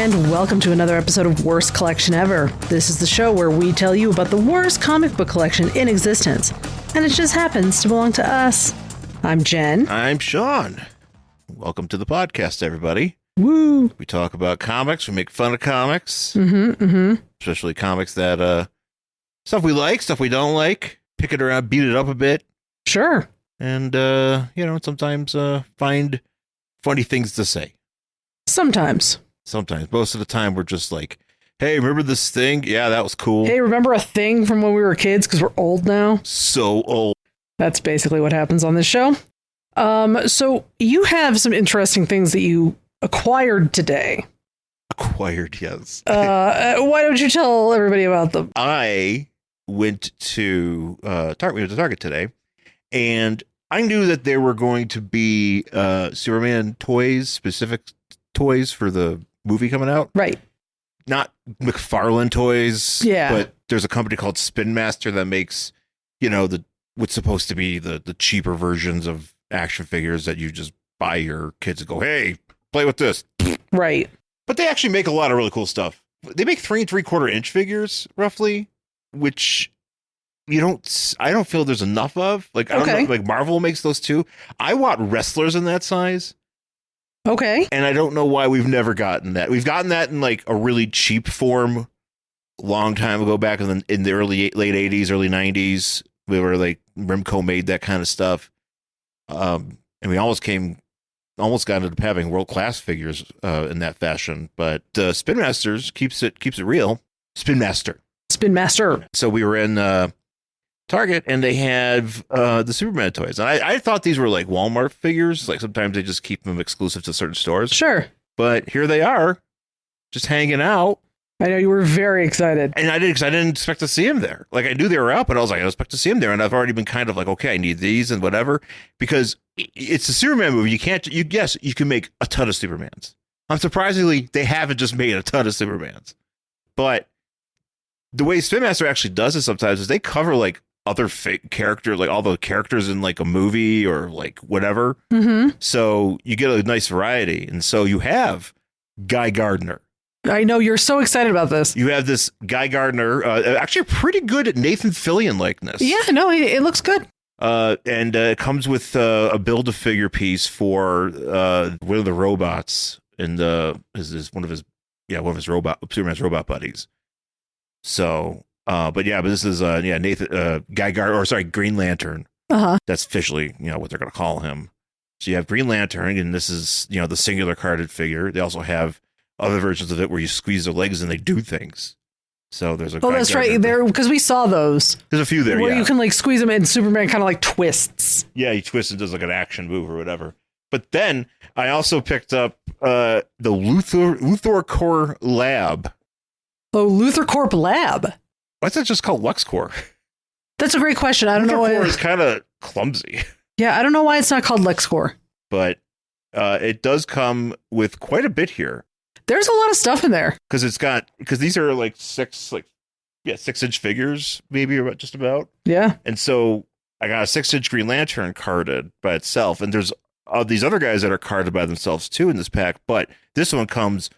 and welcome to another episode of Worst Collection Ever. This is the show where we tell you about the worst comic book collection in existence, and it just happens to belong to us. I'm Jen. I'm Shawn. Welcome to the podcast, everybody. Woo! We talk about comics, we make fun of comics, especially comics that, stuff we like, stuff we don't like, pick it around, beat it up a bit. Sure. And, sometimes find funny things to say. Sometimes. Most of the time we're just like, hey, remember this thing? Yeah, that was cool. Hey, remember a thing from when we were kids because we're old now? So old. That's basically what happens on this show. So you have some interesting things that you acquired today. Acquired, yes. Why don't you tell everybody about them? I went to Target today, and I knew that there were going to be Superman toys, specific toys for the movie coming out. Right. Not McFarlane toys. Yeah. But there's a company called Spin Master that makes, what's supposed to be the cheaper versions of action figures that you just buy your kids and go, hey, play with this. Right. But they actually make a lot of really cool stuff. They make 3 3/4 inch figures, roughly, which I don't feel there's enough of. Like, I don't know, like Marvel makes those too. I want wrestlers in that size. Okay. And I don't know why we've never gotten that. We've gotten that in like a really cheap form a long time ago, back in the late 80s, early 90s. We were like, Rimco made that kind of stuff. And we almost got into having world-class figures in that fashion. But Spin Masters keeps it real. Spin Master. So we were in Target, and they have the Superman toys. And I thought these were like Walmart figures. Like sometimes they just keep them exclusive to certain stores. Sure. But here they are, just hanging out. I know you were very excited. And I didn't expect to see him there. Like I knew they were out, but I was like, I expect to see him there. And I've already been kind of like, okay, I need these and whatever. Because it's a Superman movie. You can make a ton of Supermans. Surprisingly, they haven't just made a ton of Supermans. But the way Spin Master actually does it sometimes is they cover like other fake characters, like all the characters in like a movie or like whatever. Mm-hmm. So you get a nice variety. And so you have Guy Gardner. I know you're so excited about this. You have this Guy Gardner, actually pretty good at Nathan Fillion likeness. Yeah, no, it looks good. And it comes with a build-a-figure piece for one of the robots in one of his Superman's robot buddies. So, but this is Nathan Guy Gardner, Green Lantern. That's officially what they're going to call him. So you have Green Lantern, and this is the singular carded figure. They also have other versions of it where you squeeze their legs and they do things. So there's a that's right there, because we saw those. There's a few there where you can like squeeze them and Superman kind of like twists. Yeah, he twists and does like an action move or whatever. But then I also picked up the Luthor Corps Lab. Oh, Luthor Corp Lab. Why's that just called LuxCorp? That's a great question. I don't know why. Luthor Corps is kind of clumsy. Yeah, I don't know why it's not called LuxCorp. But it does come with quite a bit here. There's a lot of stuff in there. Because these are like 6-inch figures, maybe just about. Yeah. And so I got a 6-inch Green Lantern carded by itself. And there's these other guys that are carded by themselves too in this pack. But this one comes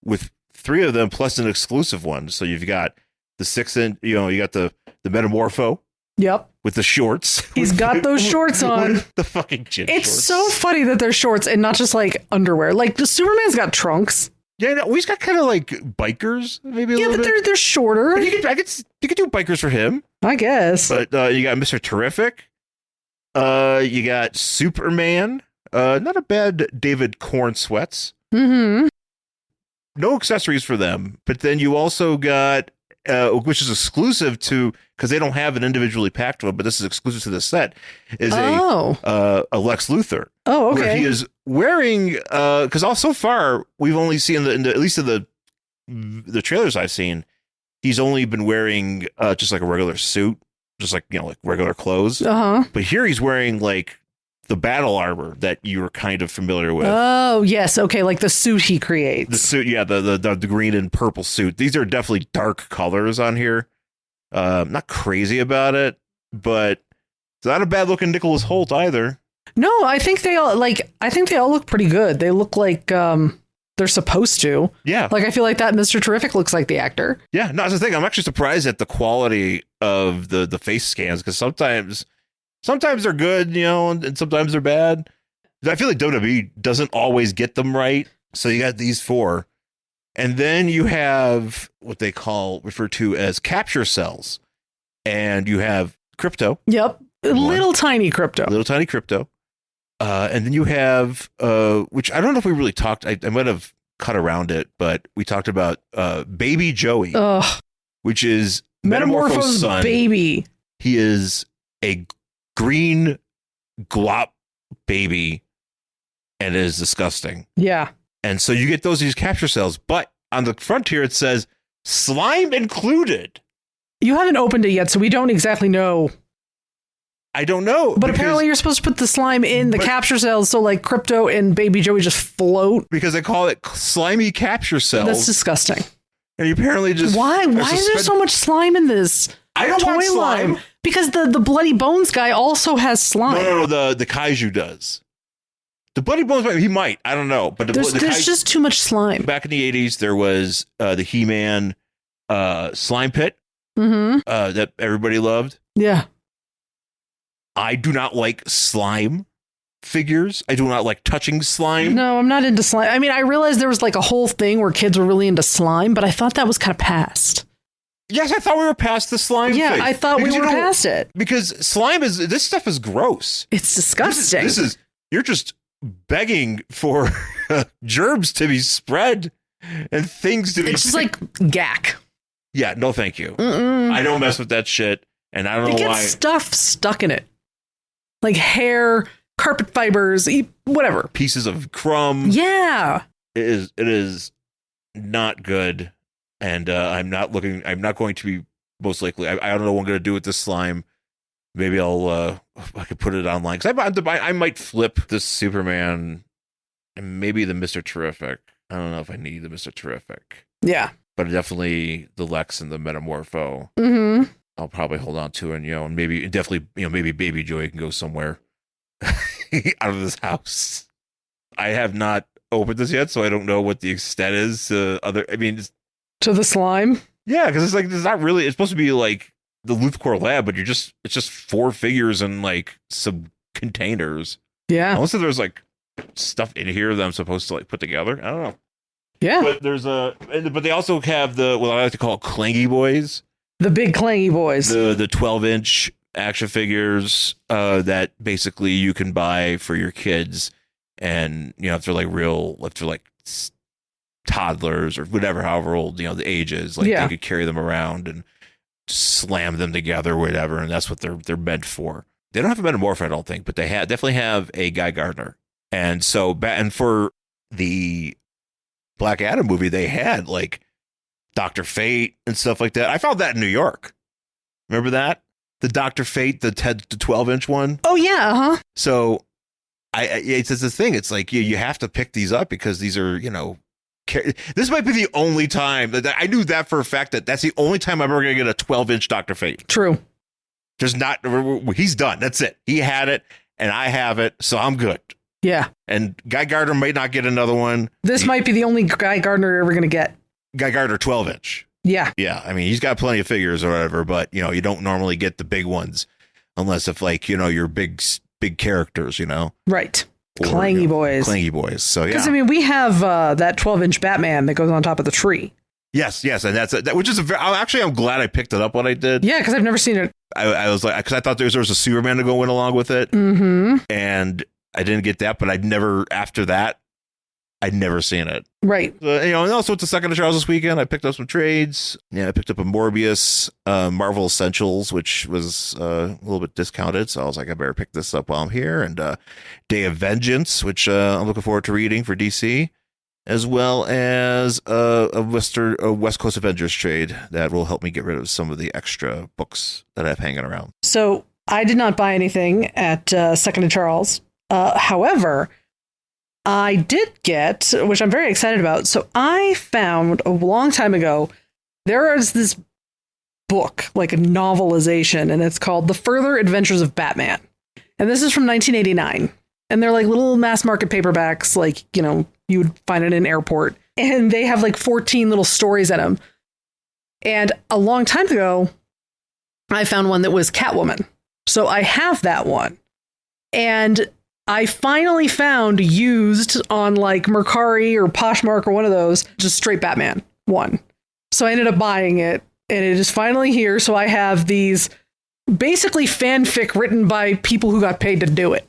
with 3 of them plus an exclusive one. So you've got the 6-inch, you got the Metamorpho. Yep. With the shorts. He's got those shorts on. The fucking gym It's shorts. so funny that they're shorts and not just like underwear. Like the Superman's got trunks. Yeah, no, he's got kind of like bikers, maybe a little bit. Yeah, but they're shorter. But you could do bikers for him, I guess. But you got Mr. Terrific. You got Superman. Not a bad David Corn sweats. Mm-hmm. No accessories for them. But then you also got, which is exclusive to, because they don't have it individually packed one, but this is exclusive to the set, is a Lex Luthor. Oh, okay. Where he is wearing, because so far we've only seen at least in the trailers I've seen, he's only been wearing just like a regular suit, just like like regular clothes. But here he's wearing like the battle armor that you're kind of familiar with. Oh yes, okay, like the suit he creates. The suit, yeah, the green and purple suit. These are definitely dark colors on here. Not crazy about it, but it's not a bad looking Nicholas Hoult either. No, I think they all look pretty good. They look like they're supposed to. Yeah. Like, I feel like that Mr. Terrific looks like the actor. Yeah, no, that's the thing. I'm actually surprised at the quality of the face scans, because sometimes they're good, and sometimes they're bad. I feel like WWE doesn't always get them right. So you got these 4. And then you have what they refer to as capture cells. And you have crypto. Yep. Little tiny crypto. And then you have, which I don't know if we really talked, I might have cut around it, but we talked about Baby Joey, which is Metamorpho's son. Baby. He is a green glop baby, and it is disgusting. Yeah. And so you get these capture cells, but on the front here it says slime included. You haven't opened it yet, so we don't exactly know. I don't know. But apparently you're supposed to put the slime in the capture cells, so like Crypto and Baby Joey just float. Because they call it slimy capture cells. That's disgusting. And you apparently just... Why? Why is there so much slime in this? I don't want slime. Line? Because the Bloody Bones guy also has slime. No, the Kaiju does. The Bloody Bones, he might. I don't know. But there's just too much slime. Back in the 80s, there was the He-Man slime pit that everybody loved. Yeah. I do not like slime figures. I do not like touching slime. No, I'm not into slime. I mean, I realized there was like a whole thing where kids were really into slime, but I thought that was kind of past. Yes, I thought we were past the slime thing. I thought we were past it. Because this stuff is gross. It's disgusting. You're just begging for germs to be spread and things to be... It's just like gack. Yeah, no thank you. I don't mess with that shit, and I don't know why. It gets stuff stuck in it. Like hair, carpet fibers, whatever. Pieces of crumb. Yeah. It is not good. And I'm not going to be, most likely, I don't know what I'm going to do with this slime. Maybe I could put it online. Because I might flip this Superman and maybe the Mr. Terrific. I don't know if I need the Mr. Terrific. Yeah. But definitely the Lex and the Metamorpho. I'll probably hold on to it, and maybe maybe Baby Joey can go somewhere out of this house. I have not opened this yet, so I don't know what the extent is to the slime. Yeah, because it's not really. It's supposed to be like the Luthor Lab, but it's just 4 figures and like some containers. Yeah, unless there's like stuff in here that I'm supposed to like put together. I don't know. Yeah, but they also have what I like to call clangy boys. The big clangy boys. The 12-inch action figures that basically you can buy for your kids, and if they're like toddlers or whatever, however old the age is, they could carry them around and slam them together or whatever, and that's what they're meant for. They don't have a Metamorpho, I don't think, but they definitely have a Guy Gardner. And so and for the Black Adam movie, they had like Dr. Fate and stuff like that. I found that in New York. Remember that? The Dr. Fate, the 12-inch one? Oh, yeah. So it's the thing. It's like you have to pick these up because these are, this might be the only time that I knew that for a fact that's the only time I'm ever going to get a 12-inch Dr. Fate. True. He's done. That's it. He had it and I have it. So I'm good. Yeah. And Guy Gardner might not get another one. This might be the only Guy Gardner you're ever going to get. Guy Gardner 12-inch. Yeah. Yeah. I mean, he's got plenty of figures or whatever, but you don't normally get the big ones unless if you're big characters, Right. Or, clangy boys. Clangy boys. So yeah. Because we have that 12-inch Batman that goes on top of the tree. Yes. And that's which is I'm glad I picked it up when I did. Yeah, because I've never seen it. I was like, because I thought there was a Superman to go in along with it. And I didn't get that, but I'd never seen it. Right. And also it's the second of Charles this weekend. I picked up some trades. Yeah, I picked up a Morbius Marvel Essentials, which was a little bit discounted. So I was like, I better pick this up while I'm here. And Day of Vengeance, which I'm looking forward to reading for DC, as well as a West Coast Avengers trade that will help me get rid of some of the extra books that I have hanging around. So I did not buy anything at Second and Charles. However, I did get, which I'm very excited about. So I found a long time ago, there is this book, like a novelization, and it's called The Further Adventures of Batman. And this is from 1989. And they're like little mass market paperbacks, like, You would find it in an airport. And they have like 14 little stories in them. And a long time ago, I found one that was Catwoman. So I have that one. And I finally found used on like Mercari or Poshmark or one of those, just straight Batman one. So I ended up buying it, and it is finally here. So I have these basically fanfic written by people who got paid to do it.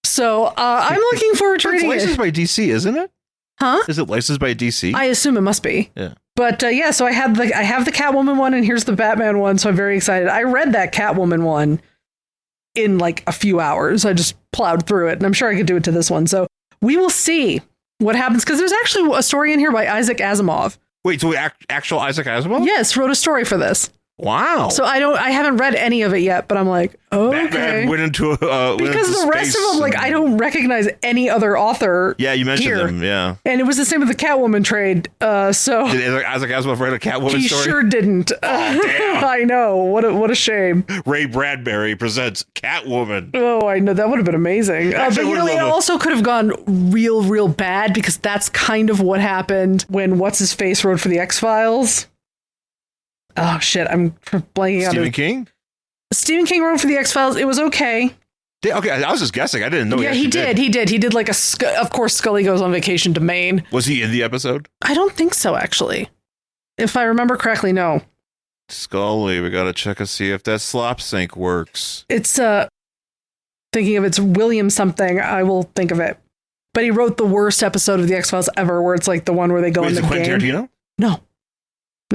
So I'm looking forward to reading it. It's licensed by DC, isn't it? Huh? Is it licensed by DC? I assume it must be. Yeah. But yeah, so I have the Catwoman one, and here's the Batman one. So I'm very excited. I read that Catwoman one in like a few hours. I just plowed through it, and I'm sure I could do it to this one. So we will see what happens, because there's actually a story in here by Isaac Asimov. Wait, so actual Isaac Asimov? Yes, wrote a story for this. Wow. So I haven't read any of it yet, but I'm like, oh, Batman okay. went into because the rest of them, like, I don't recognize any other author. Yeah, you mentioned here. them, yeah. And it was the same with the Catwoman trade. So did Isaac Asimov write a Catwoman he story? sure didn't. Oh, damn. I know. What a shame. Ray Bradbury presents Catwoman. Oh, I know. That would have been amazing. But you know, it also could have gone real bad, because that's kind of what happened when What's-His-Face wrote for the X-Files. Oh, shit. I'm blanking out. Stephen King? Stephen King wrote for the X-Files. It was okay. Okay, I was just guessing. I didn't know. Yeah, he did. He did like of course, Scully goes on vacation to Maine. Was he in the episode? I don't think so, actually. If I remember correctly, no. Scully, we gotta check and see if that slop sink works. It's thinking of it's William something. I will think of it. But he wrote the worst episode of the X-Files ever, where it's like the one where they go in the game. Quentin Tarantino? No.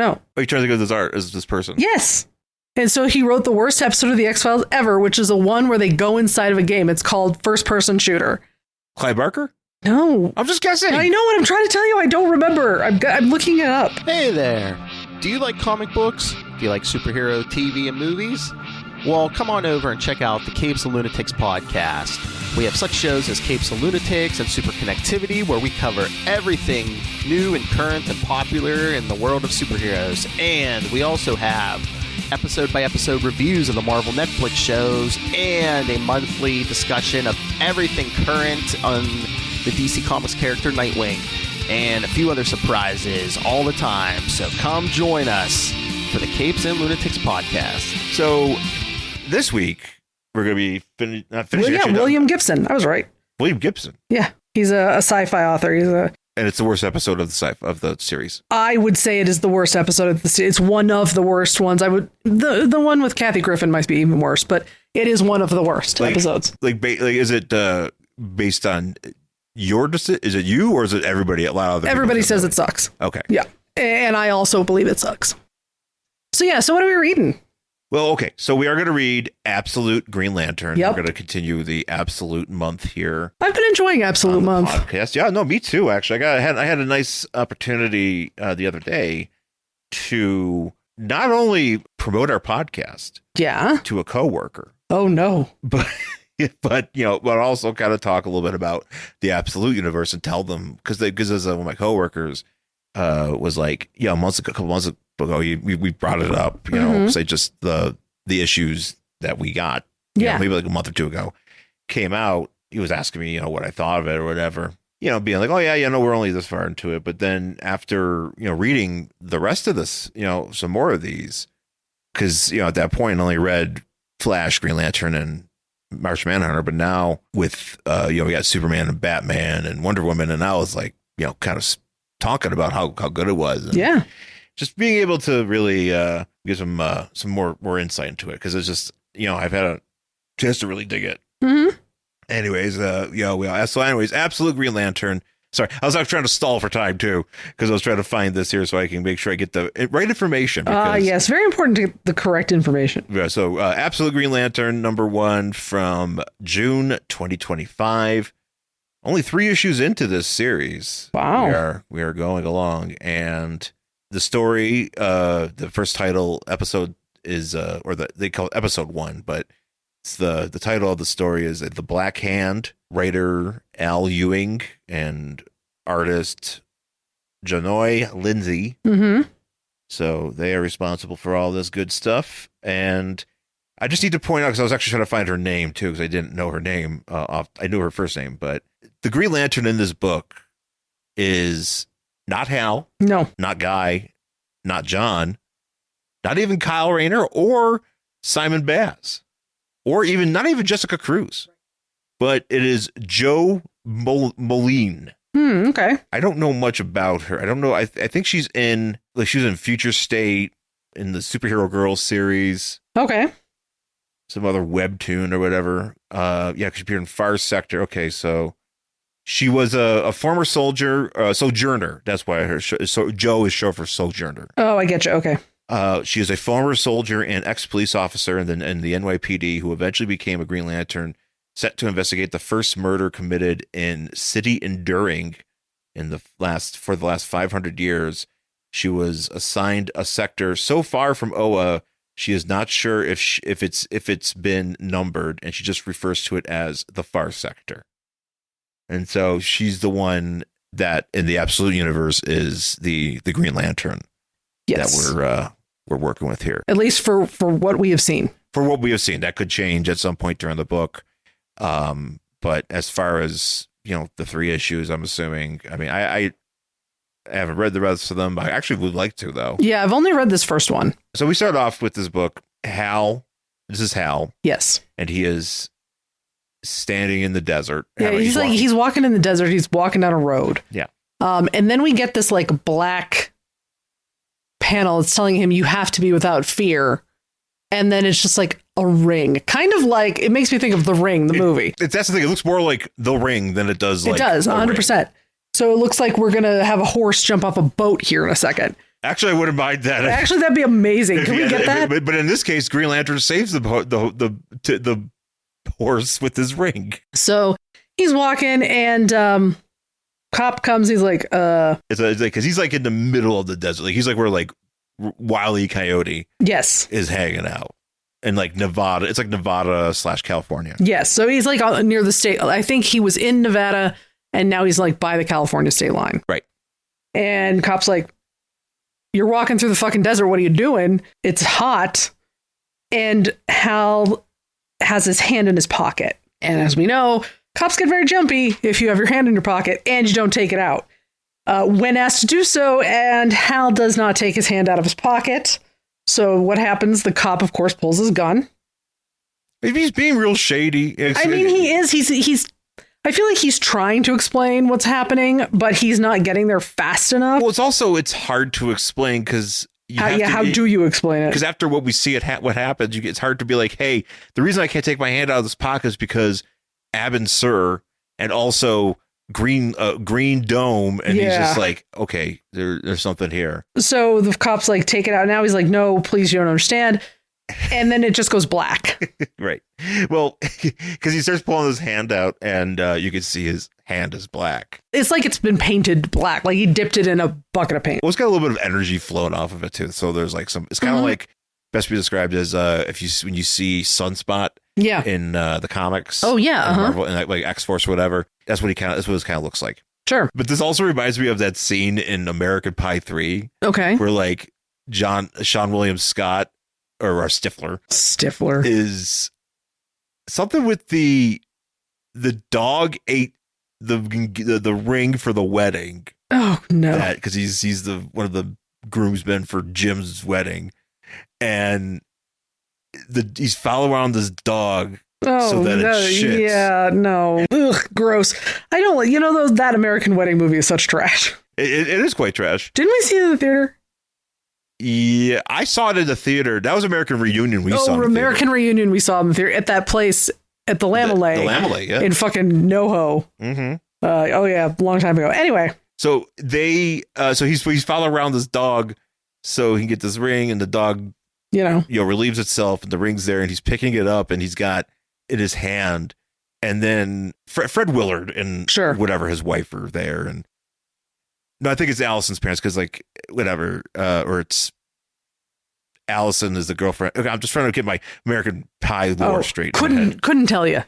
Oh, you're trying to think of this art as this person? Yes. And so he wrote the worst episode of the X-Files ever, which is the one where they go inside of a game. It's called First Person Shooter. Clive Barker? No. I'm just guessing. I know what I'm trying to tell you. I don't remember. I'm looking it up. Hey there. Do you like comic books? Do you like superhero TV and movies? Well, come on over and check out the Capes and Lunatics podcast. We have such shows as Capes and Lunatics and Super Connectivity, where we cover everything new and current and popular in the world of superheroes. And we also have episode-by-episode reviews of the Marvel Netflix shows and a monthly discussion of everything current on the DC Comics character Nightwing, and a few other surprises all the time. So come join us for the Capes and Lunatics podcast. So this week, we're going to be finishing. Well, yeah, William Gibson. I was right. William Gibson. Yeah, he's a sci-fi author. And it's the worst episode of the series. I would say it is the worst episode of the series. It's one of the worst ones. The one with Kathy Griffin might be even worse, but it is one of the worst episodes. Is it based on your decision? Is it you, or is it everybody? A lot of everybody says it sucks. Okay. Yeah, and I also believe it sucks. So yeah. So what are we reading? Well, okay, so we are going to read Absolute Green Lantern. Yep. We're going to continue the Absolute month here. I've been enjoying Absolute month podcast. Yeah, no, me too. Actually, I had a nice opportunity the other day to not only promote our podcast, to a coworker. Oh no, but also kind of talk a little bit about the Absolute universe and tell them, because as one of my coworkers was like, a couple months ago, we brought it up, because just the issues that we got, maybe like a month or two ago, came out. He was asking me, what I thought of it or whatever, being like, oh yeah, we're only this far into it. But then after, reading the rest of this, some more of these, because, at that point I only read Flash, Green Lantern, and Martian Manhunter. But now with, we got Superman and Batman and Wonder Woman. And I was like, kind of talking about how good it was. And just being able to really give some more insight into it, because it's just, I've had a chance to really dig it. Mm-hmm. Anyways, Absolute Green Lantern. Sorry, I was trying to stall for time too, because I was trying to find this here so I can make sure I get the right information. Yes, very important to get the correct information. Yeah, so Absolute Green Lantern #1 from June 2025. Only 3 issues into this series. Wow, we are going along, and the story, the first title episode is, they call it episode 1, but it's the title of the story is The Black Hand. Writer Al Ewing and artist Janoy Lindsay. Mm-hmm. So they are responsible for all this good stuff. And I just need to point out, because I was actually trying to find her name too, because I didn't know her name. I knew her first name, but the Green Lantern in this book is not Hal, No. not Guy, not John, not even Kyle Rayner or Simon Bass, or even not even Jessica Cruz, but it is Joe Mullein. Okay. I don't know much about her. I don't know. I think she's in Future State in the Superhero Girls series. Okay. Some other webtoon or whatever. Yeah, because she appeared in Far Sector. Okay, so she was a former soldier, sojourner. That's why so Joe is short for sojourner. Oh, I get you. Okay. She is a former soldier and ex-police officer in the NYPD who eventually became a Green Lantern, set to investigate the first murder committed in City Enduring for the last 500 years. She was assigned a sector so far from Oa, she is not sure if it's been numbered, and she just refers to it as the Far Sector. And so she's the one that in the Absolute Universe is the Green Lantern. Yes. That we're working with here. At least for what we have seen. For what we have seen, that could change at some point during the book. But as far as, the 3 issues, I'm assuming, I mean, I haven't read the rest of them. I actually would like to, though. Yeah, I've only read this first one. So we start off with this book, Hal. This is Hal. Yes. And he is standing in the desert. Yeah, he's walking in the desert. He's walking down a road. Yeah. And then we get this like black panel. It's telling him you have to be without fear. And then it's just like a ring, kind of like, it makes me think of The Ring, the movie. That's the thing. It looks more like The Ring than it does. It does 100%. So it looks like we're going to have a horse jump off a boat here in a second. Actually, I wouldn't mind that. Actually, that'd be amazing. Can we get that? But in this case, Green Lantern saves the horse with his ring. So he's walking and cop comes. He's like, It's like, because he's like in the middle of the desert. Like he's like where like Wile E. Coyote is hanging out. And like Nevada, it's like Nevada/California. Yes. So he's like near the state. I think he was in Nevada and now he's like by the California state line. Right. And cop's like, you're walking through the fucking desert. What are you doing? It's hot. And Hal has his hand in his pocket. And as we know, cops get very jumpy if you have your hand in your pocket and you don't take it out. When asked to do so, and Hal does not take his hand out of his pocket. So what happens? The cop, of course, pulls his gun. Maybe he's being real shady. I mean, he is. He's. I feel like he's trying to explain what's happening, but he's not getting there fast enough. Well, it's hard to explain because how do you explain it? Because after what we see what happens, it's hard to be like, hey, the reason I can't take my hand out of this pocket is because Abin Sur and also Green Dome, and he's just like, okay, there's something here. So the cop's like, take it out now. He's like, no, please, you don't understand. And then it just goes black. Right. Well, because he starts pulling his hand out, and you can see his hand is black. It's like it's been painted black, like he dipped it in a bucket of paint. Well, it's got a little bit of energy flowing off of it too. So there's like it's kind of like best be described as when you see Sunspot. Yeah. In the comics. Oh yeah. Marvel, and like X-Force or whatever. That's what this kind of looks like. Sure. But this also reminds me of that scene in American Pie 3. Okay. Where like Sean William Scott or Stifler is something with the dog ate the ring for the wedding. Oh no. Because he's one of the groomsmen for Jim's wedding, and he's following around this dog so that it shits. Yeah, no. Ugh, gross. I don't that American Wedding movie is such trash. It is quite trash. Didn't we see it in the theater? Yeah, I saw it in the theater. That was American Reunion we saw in the American Reunion we saw in the theater at that place at the Lamelay. The Lamelay, yeah. In fucking NoHo. Mm-hmm. Oh yeah, a long time ago. Anyway. So he's following around this dog so he can get this ring, and the dog relieves itself, and the ring's there, and he's picking it up, and he's got in his hand, and then Fred Willard and whatever his wife are there, and no, I think it's Allison's parents because like whatever, or it's Allison is the girlfriend. Okay, I'm just trying to get my American Pie lore straight. Couldn't tell you.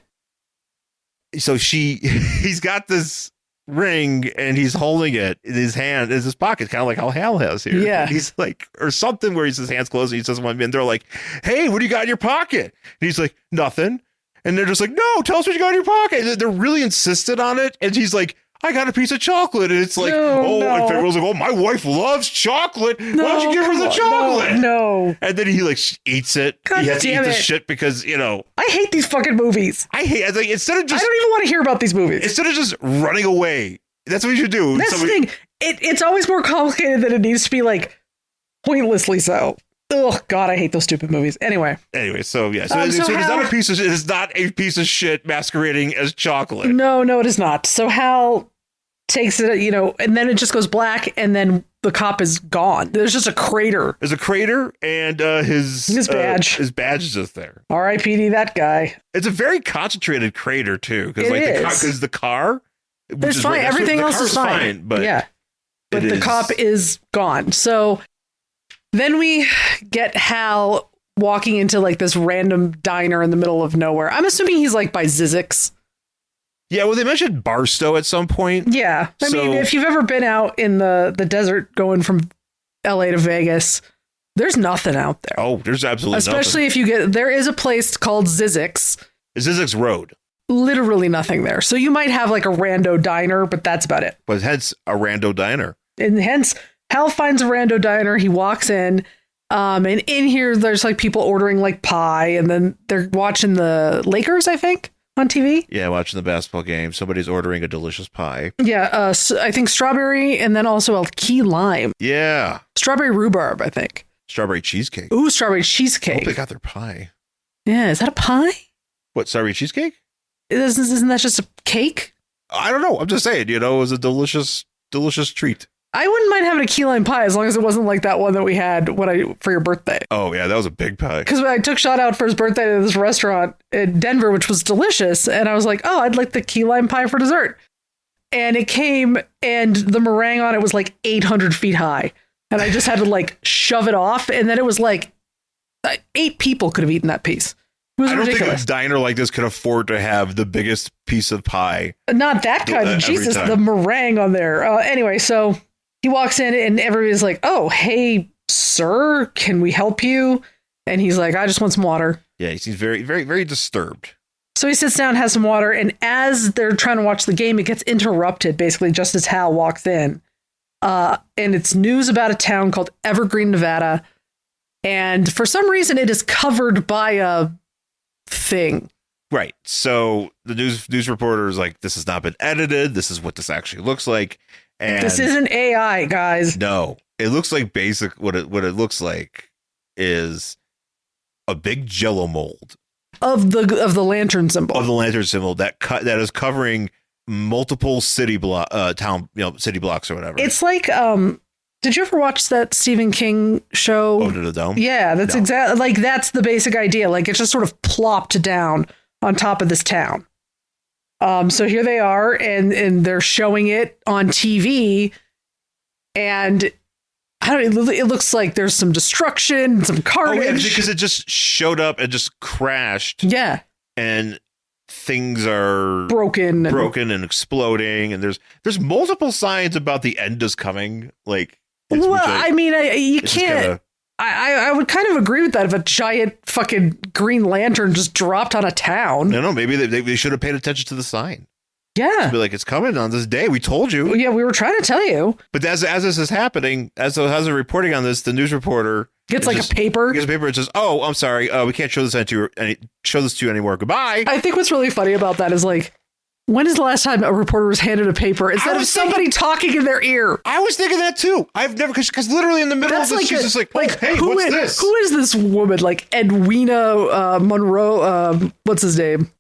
So he's got this ring and he's holding it in his hand, in his pocket, kind of like how Hal has here. Yeah. And he's like, or something where his hands closed and he doesn't want to be in. They're like, hey, what do you got in your pocket? And he's like, nothing. And they're just like, no, tell us what you got in your pocket. And they're really insistent on it. And he's like, I got a piece of chocolate. And it's like, and Pharaoh's like, oh, my wife loves chocolate. Why don't you give her the chocolate? No. And then he like eats it. God he has to eat damn the it. shit because, I hate these fucking movies. I think instead of I just, don't even want to hear about these movies. instead of just running away, that's what you should do. That's the thing. It's always more complicated than it needs to be, like, pointlessly so. Oh God, I hate those stupid movies. Anyway, so yeah, so it's not a piece of. It is not a piece of shit masquerading as chocolate. No, it is not. So Hal takes it, and then it just goes black, and then the cop is gone. There's just a crater. There's a crater, and his badge. His badge is just there. R.I.P.D. that guy. It's a very concentrated crater too, because the car. It's fine. Everything else is fine. But yeah, but the cop is gone. So. Then we get Hal walking into like this random diner in the middle of nowhere. I'm assuming he's like by Zizek's. Yeah, well, they mentioned Barstow at some point. Yeah. I mean, if you've ever been out in the desert going from LA to Vegas, there's nothing out there. Oh, there's absolutely Especially nothing. there is a place called Zizek's. Zizek's Road. Literally nothing there. So you might have like a rando diner, but that's about it. But hence a rando diner. And hence Hal finds a rando diner. He walks in, and in here, there's like people ordering like pie, and then they're watching the Lakers, I think, on TV. Yeah, watching the basketball game. Somebody's ordering a delicious pie. Yeah, I think strawberry, and then also a key lime. Yeah. Strawberry rhubarb, I think. Strawberry cheesecake. Ooh, strawberry I cheesecake. hope they got their pie. Yeah, is that a pie? What, strawberry cheesecake? Isn't that just a cake? I don't know. I'm just saying, it was a delicious, delicious treat. I wouldn't mind having a key lime pie as long as it wasn't like that one that we had for your birthday. Oh, yeah, that was a big pie. Because I took Shawn out for his birthday to this restaurant in Denver, which was delicious. And I was like, oh, I'd like the key lime pie for dessert. And it came, and the meringue on it was like 800 feet high. And I just had to like shove it off. And then it was like 8 people could have eaten that piece. It was ridiculous. Think a diner like this could afford to have the biggest piece of pie. Not that kind of Jesus, the meringue on there. Anyway, so he walks in and everybody's like, oh, hey, sir, can we help you? And he's like, I just want some water. Yeah, he seems very, very, very disturbed. So he sits down, has some water, and as they're trying to watch the game, it gets interrupted, basically, just as Hal walks in. And it's news about a town called Evergreen, Nevada. And for some reason, it is covered by a thing. Right. So the news reporter is like, this has not been edited. This is what this actually looks like. And this isn't AI, guys. No, it looks like what it looks like is a big Jello mold of the lantern symbol. Of the lantern symbol that is covering multiple city blocks or whatever. It's like did you ever watch that Stephen King show? Under the Dome? Yeah, that's exactly like that's the basic idea. Like it's just sort of plopped down on top of this town. So here they are, and they're showing it on TV, and I don't know, it looks like there's some destruction, some carnage. Oh, yeah, because it just showed up and just crashed. Yeah. And things are broken and exploding, and there's multiple signs about the end is coming. Like, you can't. I would kind of agree with that if a giant fucking Green Lantern just dropped on a town. No, maybe they should have paid attention to the sign. Yeah. Be like, it's coming on this day. We told you. Yeah, we were trying to tell you. But as this is happening, as they're reporting on this, the news reporter gets a paper. Gets a paper and says, "Oh, I'm sorry. We can't show this to you anymore. Goodbye." I think what's really funny about that is like, when is the last time a reporter was handed a paper instead of somebody talking in their ear? I was thinking that too. I've never, because literally in the middle of this, she's just like, hey, what's this? Who is this woman? Like Edwina Monroe, what's his name?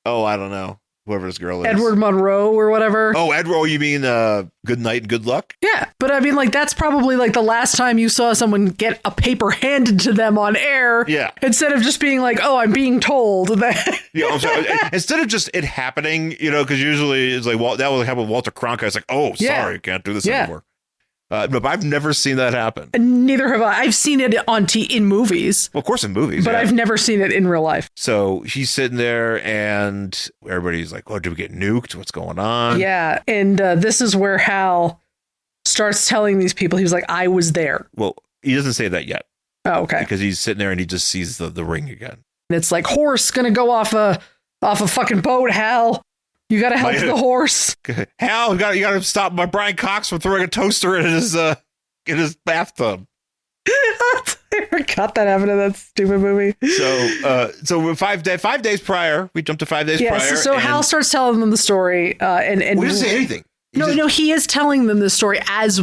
Oh, I don't know. Whoever this girl is. Edward Monroe or whatever. Oh, Edward, you mean good night and good luck? Yeah, but I mean, like, that's probably like the last time you saw someone get a paper handed to them on air. Yeah. Instead of just being like, oh, I'm being told that. Yeah, I'm sorry. Instead of just it happening, because usually it's like, that would happen with Walter Cronkite. It's like, oh, sorry, can't do this anymore. No, but I've never seen that happen. Neither have I. I've seen it in movies. Well, of course, in movies. But I've never seen it in real life. So he's sitting there and everybody's like, oh, did we get nuked? What's going on? Yeah. And this is where Hal starts telling these people, he was like, I was there. Well, he doesn't say that yet. Oh, okay. Because he's sitting there and he just sees the ring again. And it's like, horse gonna go off a fucking boat, Hal. You got to help the horse. Hal, you got to stop my Brian Cox from throwing a toaster in his bathtub. I forgot that happened in that stupid movie. So 5 days prior, we jumped to 5 days prior. So Hal starts telling them the story, and we didn't say anything. No, he is telling them the story as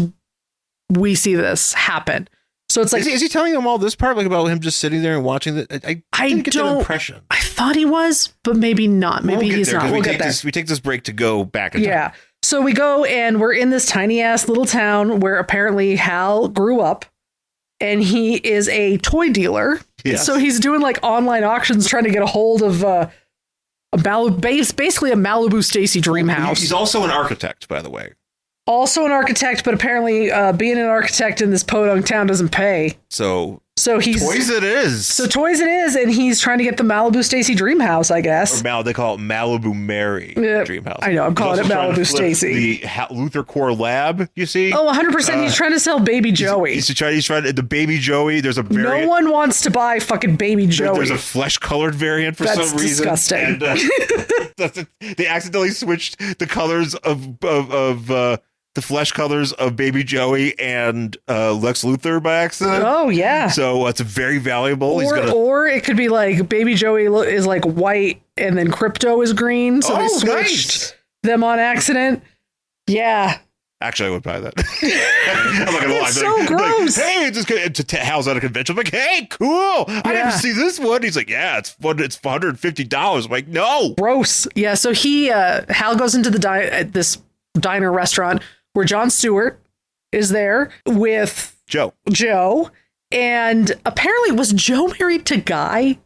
we see this happen. So it's like, is he telling them all this part, like about him just sitting there and watching it? I didn't get that impression. I thought he was, but maybe not. Maybe he's not. We'll get there. We take this break to go back in time. Yeah. So we go and we're in this tiny ass little town where apparently Hal grew up, and he is a toy dealer. Yes. So he's doing like online auctions, trying to get a hold of basically a Malibu Stacy dream house. He's also an architect, by the way. Also an architect, but apparently being an architect in this podunk town doesn't pay. So he's toys it is. So toys it is, and he's trying to get the Malibu Stacy dream house, I guess. Or they call it Malibu Mary dream house. I know, I'm calling it Malibu Stacy. The Luther Core Lab, you see? Oh, 100%. He's trying to sell Baby Joey. He's trying the Baby Joey. There's a variant. No one wants to buy fucking Baby Joey. There's a flesh-colored variant for some reason. That's disgusting. And, they accidentally switched the colors of the flesh colors of Baby Joey and Lex Luthor by accident. Oh, yeah. So it's very valuable. Or it could be like Baby Joey is like white and then Crypto is green. So they switched them on accident. Yeah. Actually, I would buy that. I'm not gonna lie. It's so gross. Hey, it's Hal's at a convention. I'm like, hey, cool. I didn't see this one. He's like, yeah, it's $150. I'm like, no. Gross. Yeah. So Hal goes into this diner restaurant where John Stewart is there with Joe. And apparently, was Joe married to Guy?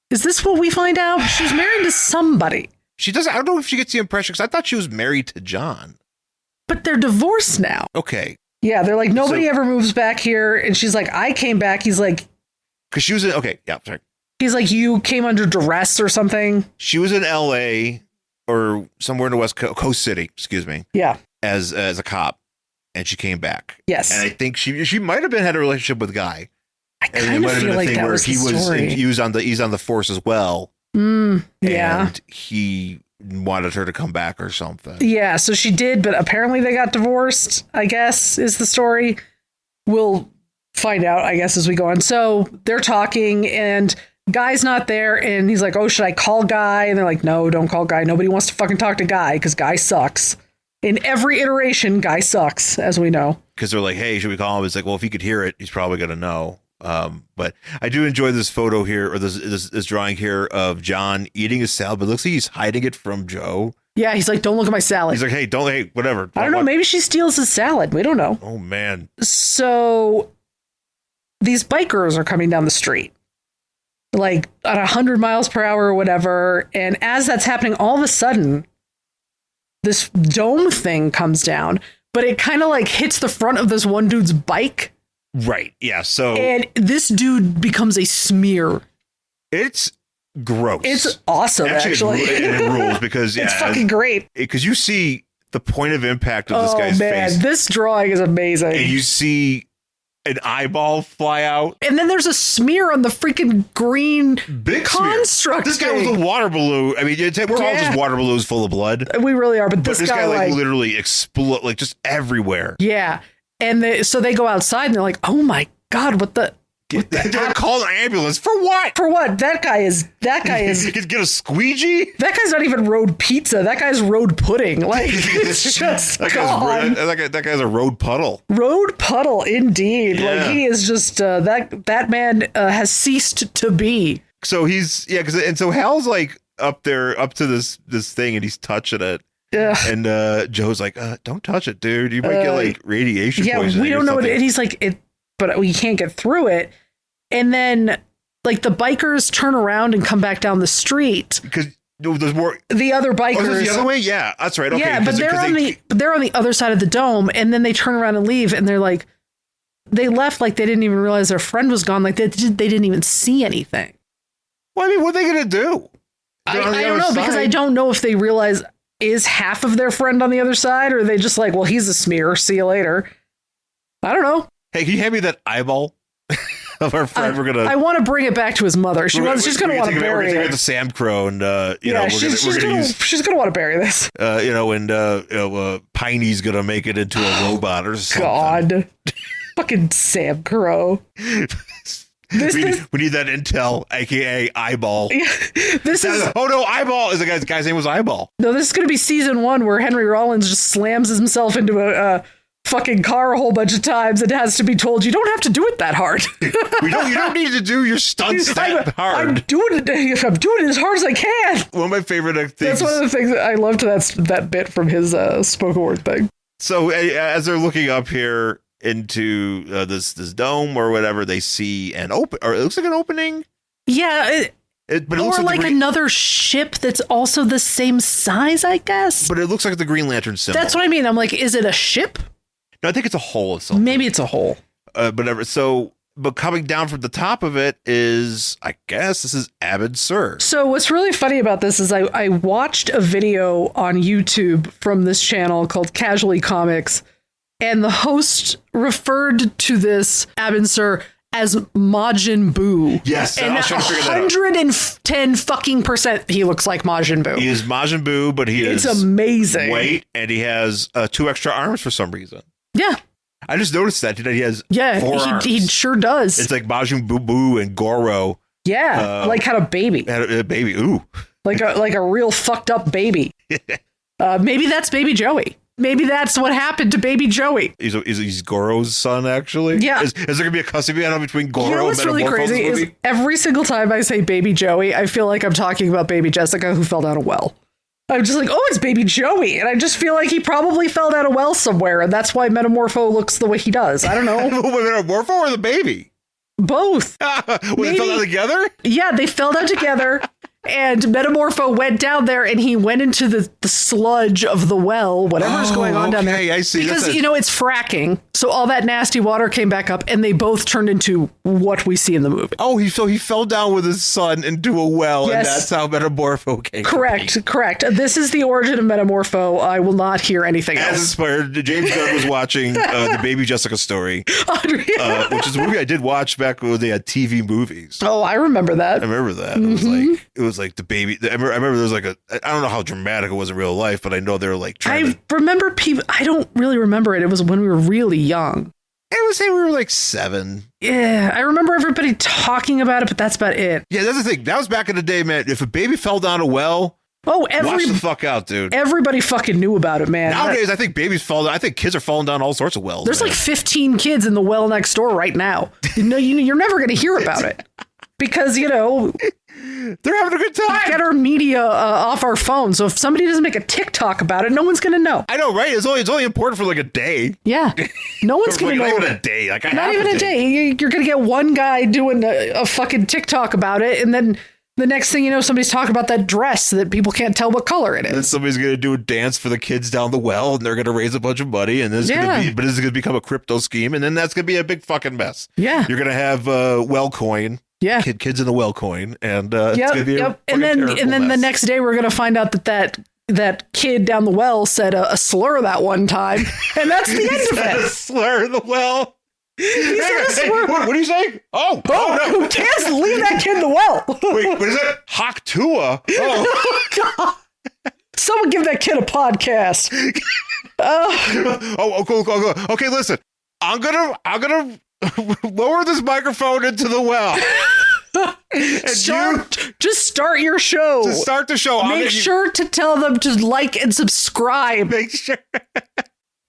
Is this what we find out? She's married to somebody. She doesn't. I don't know if she gets the impression, because I thought she was married to John. But they're divorced now. Okay. Yeah, they're like, nobody ever moves back here. And she's like, I came back. He's like... Because she was in... Okay, yeah, sorry. He's like, you came under duress or something? She was in L.A. or somewhere in the West Coast City, excuse me. Yeah. As a cop. And she came back. Yes. And I think she might have had a relationship with Guy. I kind of feel like that was the story. He's on the force as well. Yeah. And he wanted her to come back or something. Yeah, so she did, but apparently they got divorced, I guess, is the story. We'll find out, I guess, as we go on. So they're talking, and Guy's not there, and he's like, oh, should I call Guy? And they're like, no, don't call Guy. Nobody wants to fucking talk to Guy, because Guy sucks. In every iteration, Guy sucks, as we know. Because they're like, hey, should we call him? It's like, well, if he could hear it, he's probably going to know. But I do enjoy this photo here, or this drawing here of John eating his salad, but it looks like he's hiding it from Joe. Yeah, he's like, don't look at my salad. He's like, hey, whatever. I don't know. Maybe she steals his salad. We don't know. Oh, man. So these bikers are coming down the street, like at 100 miles per hour or whatever. And as that's happening, all of a sudden, this dome thing comes down, but it kind of like hits the front of this one dude's bike. Right. Yeah. So. And this dude becomes a smear. It's gross. It's awesome, actually. It rules because it's fucking great. Because you see the point of impact of this guy's face. This drawing is amazing. And you see an eyeball fly out. And then there's a smear on the freaking green big construct. This guy was a water balloon. I mean, we're all just water balloons full of blood. We really are. But this guy like literally explode, like just everywhere. Yeah. And so they go outside and they're like, oh my God, what the... They're calling an ambulance for what? For what? That guy is get a squeegee. That guy's not even road pizza. That guy's road pudding. Like it's just gone. That guy's a road puddle. Road puddle, indeed. Yeah. Like he is just that man has ceased to be. So so Hal's like up to this thing and he's touching it. Ugh. And Joe's like, don't touch it, dude. You might get like radiation poisoning. Yeah, we don't know what it. And he's like, but we can't get through it. And then, like, the bikers turn around and come back down the street because there's more. The other bikers. Oh, the other way? Yeah, that's right. Okay, yeah, but they're on the other side of the dome, and then they turn around and leave, and they're like, they left like they didn't even realize their friend was gone. Like they didn't even see anything. Well, I mean, what are they gonna do? I don't know because I don't know if they realize is half of their friend on the other side, or are they just like, well, he's a smear. See you later. I don't know. Hey, can you hand me that eyeball? of our friend. I want to bring it back to his mother. She's going to want to bury it. it. To Sam Crow, and she's going to want to bury this. Piney's going to make it into a robot or something. God, fucking Sam Crow. We need that intel, aka Eyeball. Eyeball is the guy's name was Eyeball. No, this is going to be season 1 where Henry Rollins just slams himself into a fucking car a whole bunch of times and has to be told you don't have to do it that hard. You don't need to do your stunts that hard. I'm doing it as hard as I can. One of my favorite things. That's one of the things that I loved. That bit from his spoken word thing. So as they're looking up here into this dome or whatever, they see it looks like an opening. Yeah. But it looks like another ship that's also the same size, I guess. But it looks like the Green Lantern symbol. That's what I mean. I'm like, is it a ship? No, I think it's a hole of something. Maybe it's a hole. Whatever. So, but coming down from the top of it is, I guess, this is Abed Sur. So what's really funny about this is I watched a video on YouTube from this channel called Casually Comics, and the host referred to this Abed Sur as Majin Buu. Yes, and I was trying to figure that out. 110 fucking % he looks like Majin Buu. He is Majin Buu, but it's amazing. Weight, and he has 2 extra arms for some reason. Yeah. I just noticed that he has 4 arms. He sure does. It's like Majin Buu and Goro. Yeah, like had a baby. Had a baby. Ooh, like a real fucked up baby. Maybe that's Baby Joey. Maybe that's what happened to Baby Joey. He's Goro's son, actually. Yeah. Is there gonna be a custody battle between Goro and what's really crazy is every single time I say Baby Joey, I feel like I'm talking about Baby Jessica who fell down a well. I'm just like, oh, it's Baby Joey. And I just feel like he probably fell down a well somewhere. And that's why Metamorpho looks the way he does. I don't know. Metamorpho or the baby? Both. They fell down together? Yeah, they fell down together. And Metamorpho went down there and he went into the sludge of the well, whatever's going on down there. I see. Because, it's fracking. So all that nasty water came back up and they both turned into what we see in the movie. Oh, he fell down with his son into a well, yes. And that's how Metamorpho came. Correct. This is the origin of Metamorpho. I will not hear anything else. As inspired, James Gunn was watching the Baby Jessica story, which is a movie I did watch back when they had TV movies. Oh, I remember that. I remember that. Mm-hmm. It was like the baby. I remember there was I don't know how dramatic it was in real life, but I know they were like trying remember people. I don't really remember it. It was when we were really young. I would say we were like 7. Yeah, I remember everybody talking about it, but that's about it. Yeah, that's the thing. That was back in the day, man. If a baby fell down a well, watch the fuck out, dude. Everybody fucking knew about it, man. Nowadays, I think babies fall down. I think kids are falling down all sorts of wells. There's like 15 kids in the well next door right now. You're never going to hear about it because, they're having a good time. Get our media off our phone. So if somebody doesn't make a TikTok about it, no one's going to know. I know, right? It's only important for like a day. Yeah. No one's going to know. Not even a day. Not even a day. You're going to get one guy doing a fucking TikTok about it. And then the next thing you know, somebody's talking about that dress that people can't tell what color it is. And then somebody's going to do a dance for the kids down the well, and they're going to raise a bunch of money, and this is going to become a crypto scheme, and then that's going to be a big fucking mess. Yeah. You're going to have well coin. Yeah. Kids in the well coin, and it's going to be a and then mess. The next day we're going to find out that kid down the well said a slur that one time, and that's the end of it. A slur in the well. He said a slur. What are you saying? Oh no! Who cares? Leave that kid in the well. Wait, what is it? Haktua. Oh God. Someone give that kid a podcast. Cool. Okay, listen. I'm gonna lower this microphone into the well. Just start your show. To start the show. Make sure to tell them to like and subscribe. Make sure.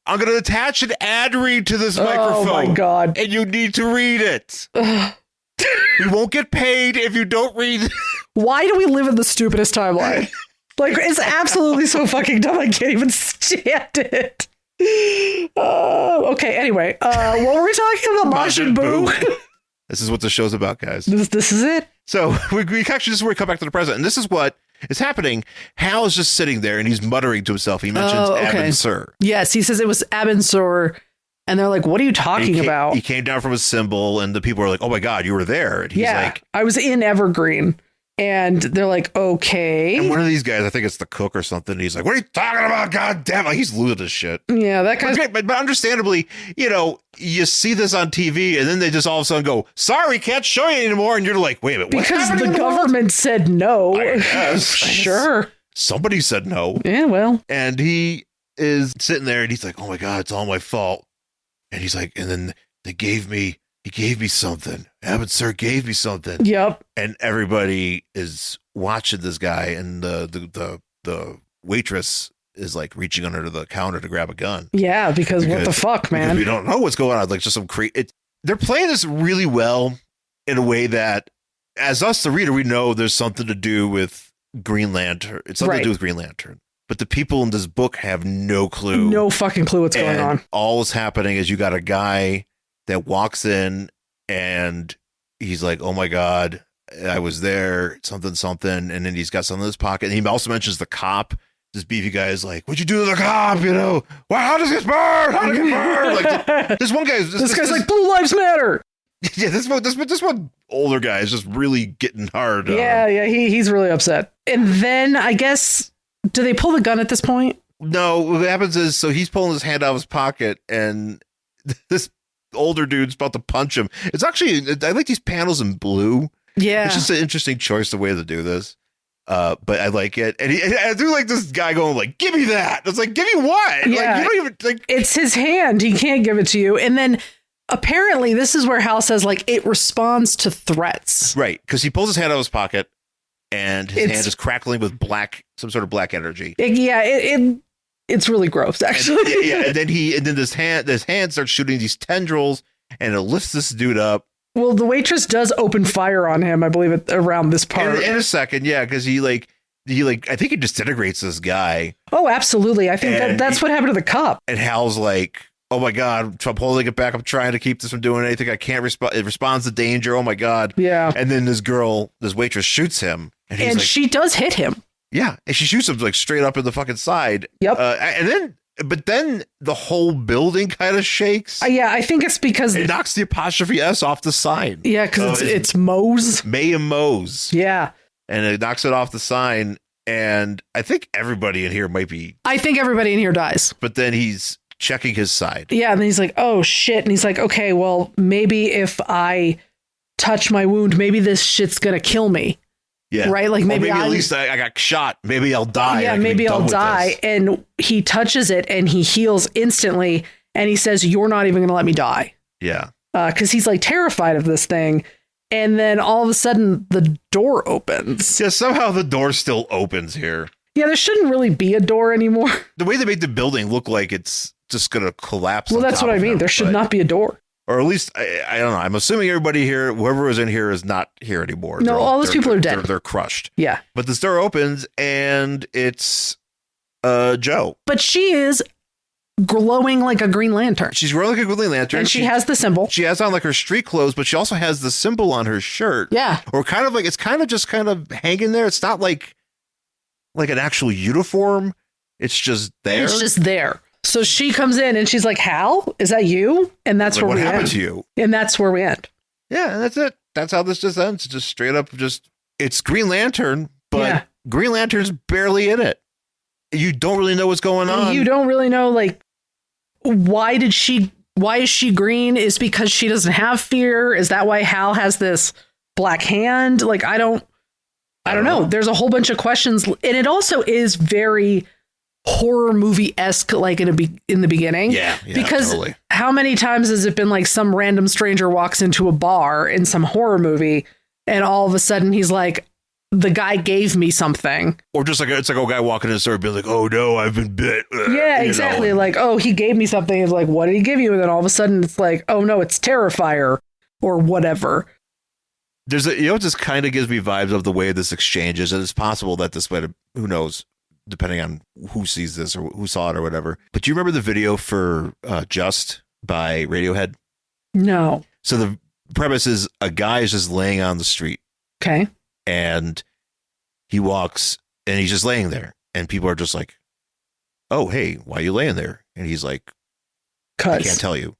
I'm going to attach an ad read to this microphone. Oh, my God. And you need to read it. You won't get paid if you don't read it. Why do we live in the stupidest timeline? Like, it's absolutely so fucking dumb. I can't even stand it. Okay, anyway. What were we talking about? Majin Buu. This is what the show's about, guys. This is it. So we actually just come back to the present. And this is what is happening. Hal is just sitting there and he's muttering to himself. He mentions Abed Sur. Yes, he says it was Abed Sur. And they're like, what are you talking about? He came down from a symbol and the people are like, oh my God, you were there. And he's like, I was in Evergreen. And they're like, okay. And one of these guys, I think it's the cook or something. He's like, what are you talking about? God damn it. He's losing his shit. Yeah, that guy's... But understandably, you see this on TV and then they just all of a sudden go, sorry, can't show you anymore. And you're like, wait a minute. Because the government said no. I guess. Sure. Somebody said no. Yeah, well. And he is sitting there and he's like, oh my God, it's all my fault. And he's like, and then he gave me something. Abbott sir gave me something. Yep. And everybody is watching this guy, and the waitress is like reaching under the counter to grab a gun. Yeah, because what the fuck, man? We don't know what's going on. Like just some they're playing this really well in a way that, as us, the reader, we know there's something to do with Green Lantern. It's something to do with Green Lantern. But the people in this book have no clue. No fucking clue what's going on. All that's happening is you got a guy that walks in and he's like, oh my God, I was there, something. And then he's got something in his pocket. And he also mentions the cop. This beefy guy is like, what'd you do to the cop? Well, how does it get burned? How did it get burned? Like this one guy. This guy's like, Blue Lives Matter. Yeah, this one older guy is just really getting hard. Yeah, he's really upset. And then I guess, do they pull the gun at this point? No, what happens is, so he's pulling his hand out of his pocket and this older dude's about to punch him. It's actually, I like these panels in blue. Yeah. It's just an interesting choice, the way to do this. But I like it. And I do like this guy going like, give me that. It's like, give me what? Yeah. Like, you don't even like. It's his hand. He can't give it to you. And then apparently this is where Hal says like it responds to threats. Right. Because he pulls his hand out of his pocket and his hand is crackling with some sort of black energy. It's really gross, actually. And then this hand starts shooting these tendrils and it lifts this dude up. Well, the waitress does open fire on him, I believe, around this part. In a second, yeah, because he I think he disintegrates this guy. Oh, absolutely. I think that's what happened to the cop. And Hal's like, oh my God, I'm holding it back. I'm trying to keep this from doing anything. I can't respond. It responds to danger. Oh my God. Yeah. And then this waitress shoots him. And she does hit him. Yeah. And she shoots him like straight up in the fucking side. Yep. But then the whole building kind of shakes. Yeah, I think it's because it knocks the apostrophe S off the sign. Yeah, because it's Mose. May and Mose. Yeah. And it knocks it off the sign. And I think everybody in here might be. I think everybody in here dies. But then he's checking his side. Yeah, and then he's like, oh shit. And he's like, okay, well, maybe if I touch my wound, maybe this shit's going to kill me. Yeah. Right. Like maybe at least I got shot. Maybe I'll die. Yeah. Maybe I'll die. And he touches it and he heals instantly. And he says, you're not even going to let me die. Yeah. Because he's like terrified of this thing. And then all of a sudden the door opens. Yeah. Somehow the door still opens here. Yeah. There shouldn't really be a door anymore. The way they made the building look like it's just going to collapse. Well, that's what I mean. There should not be a door. Or at least, I don't know. I'm assuming everybody here, whoever was in here is not here anymore. No, all those people are dead. They're crushed. Yeah. But this door opens and it's Joe. But she is glowing like a Green Lantern. She's glowing like a Green Lantern. And she has the symbol. She has on like her street clothes, but she also has the symbol on her shirt. Yeah. Or kind of like, it's kind of just kind of hanging there. It's not like an actual uniform. It's just there. It's just there. So she comes in and she's like, Hal, is that you? And that's where we end. What happened to you? And that's where we end. Yeah, and that's it. That's how this just ends. Just straight up, it's Green Lantern, but Green Lantern's barely in it. You don't really know what's going on. You don't really know, like, why is she green? Is because she doesn't have fear? Is that why Hal has this black hand? Like, I don't know. There's a whole bunch of questions. And it also is very horror movie-esque, like in the beginning. Yeah, because totally. How many times has it been like some random stranger walks into a bar in some horror movie and all of a sudden he's like, the guy gave me something. Or just like it's like a guy walking in the store being like, oh no, I've been bit. Yeah, exactly. Like, oh, he gave me something. It's like, what did he give you? And then all of a sudden it's like, oh no, it's Terrifier or whatever. It just kind of gives me vibes of the way this exchanges, and it's possible that this might have, who knows, depending on who sees this or who saw it or whatever. But do you remember the video for Just by Radiohead? No. So the premise is a guy is just laying on the street. Okay. And he walks and he's just laying there. And people are just like, oh, hey, why are you laying there? And he's like, I can't tell you.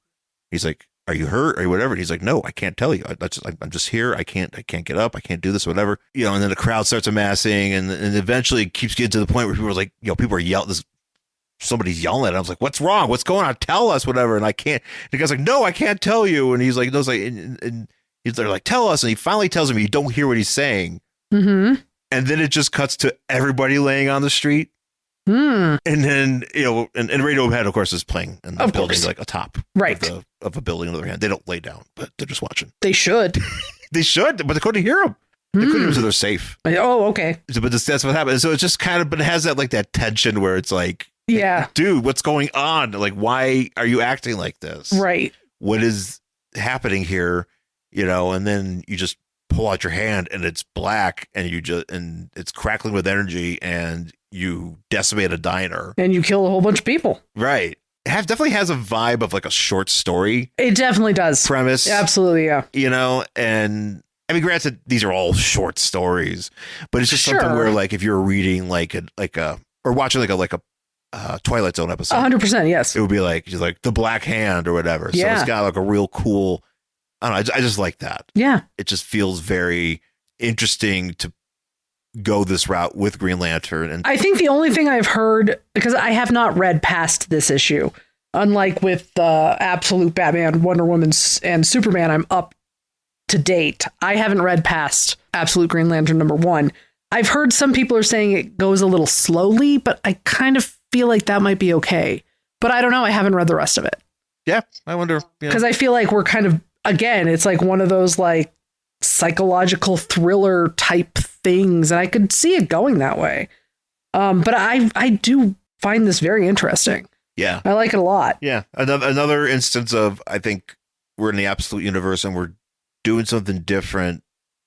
He's like, are you hurt or whatever? And he's like, no, I can't tell you. I'm just here. I can't get up. I can't do this, whatever. You know, and then the crowd starts amassing, and eventually it keeps getting to the point where people are like, you know, people are yelling. Somebody's yelling at him. I was like, what's wrong? What's going on? Tell us, whatever. And I can't. The guy's like, no, I can't tell you. And he's like, no, it's like, and they're like, tell us. And he finally tells him, you don't hear what he's saying. Mm-hmm. And then it just cuts to everybody laying on the street. Mm. And then, you know, and Radiohead, of course, is playing in the Of building, course. like atop Right. of a building. On the other hand, they don't lay down, but they're just watching. They should. They should, but they couldn't hear them. They couldn't hear them, so they're safe. Oh, okay. So, but that's what happened. So it's just kind of, but it has that tension where it's like, Yeah. dude, what's going on? Like, why are you acting like this? Right. What is happening here? You know, and then you just pull out your hand and it's black and and it's crackling with energy and you decimate a diner. And you kill a whole bunch of people. Right. It definitely has a vibe of like a short story It definitely does. premise. Absolutely, yeah. You know, and I mean, granted, these are all short stories, but it's just something where, like, if you're reading or watching like a Twilight Zone episode, 100%, yes. it would be like The Black Hand or whatever. So Yeah. it's got like a real cool. I don't know. I just like that. Yeah. It just feels very interesting to go this route with Green Lantern. And I think the only thing I've heard, because I have not read past this issue, unlike with Absolute Batman, Wonder Woman, and Superman, I'm up to date. I haven't read past Absolute Green Lantern #1. I've heard some people are saying it goes a little slowly, but I kind of feel like that might be okay. But I don't know. I haven't read the rest of it. yeah, I wonder. Because I feel like we're kind of, again, it's like one of those like psychological thriller type things. And I could see it going that way. But I do find this very interesting. Yeah. I like it a lot. Yeah. Another instance of, I think we're in the Absolute universe and we're doing something different,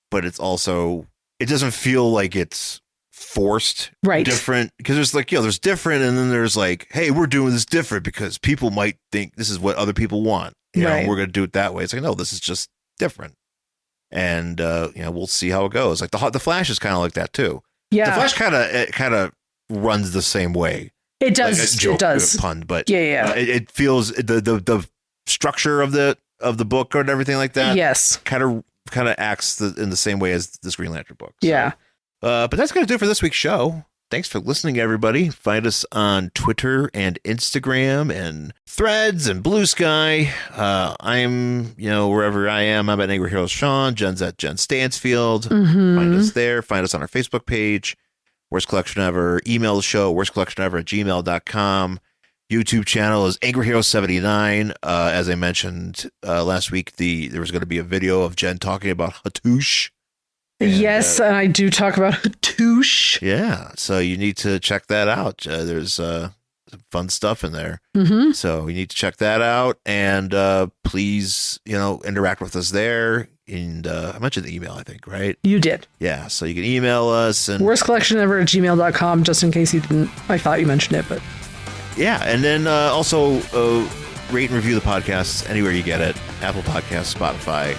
but it doesn't feel like it's forced Right. different, because there's like, there's different. And then there's like, hey, we're doing this different because people might think this is what other people want. You know, Right. we're going to do it that way. It's like, no, this is just different. And, we'll see how it goes. Like the Flash is kind of like that too. Yeah. The Flash kind of runs the same way. It does. Like a joke, It does. pun, but Yeah. it feels the structure of the book and everything like that. Yes. Kind of acts in the same way as this Green Lantern book. So, Yeah. but that's going to do it for this week's show. Thanks for listening, everybody. Find us on Twitter and Instagram and Threads and Blue Sky. I'm, wherever I am, I'm at Angry Hero Shawn. Jen's at Jen Stansfield. Mm-hmm. Find us there. Find us on our Facebook page. Worst Collection Ever. Email the show, worstcollectionever@gmail.com. YouTube channel is Angry Hero 79. As I mentioned last week, there was going to be a video of Jen talking about Hattush. Yes, and I do talk about Hattush. Yeah, so you need to check that out. There's some fun stuff in there. Mm-hmm. So you need to check that out. And please, interact with us there. And I mentioned the email, I think, right? You did. Yeah, so you can email us. And Worstcollectionever@gmail.com, just in case you didn't. I thought you mentioned it, but yeah, and then also rate and review the podcast anywhere you get it. Apple Podcasts, Spotify,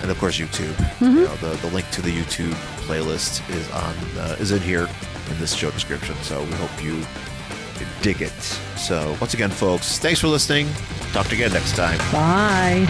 and of course YouTube. Mm-hmm. The link to the YouTube playlist is in here in this show description. So we hope you dig it. So once again, folks, thanks for listening. Talk to you again next time. bye.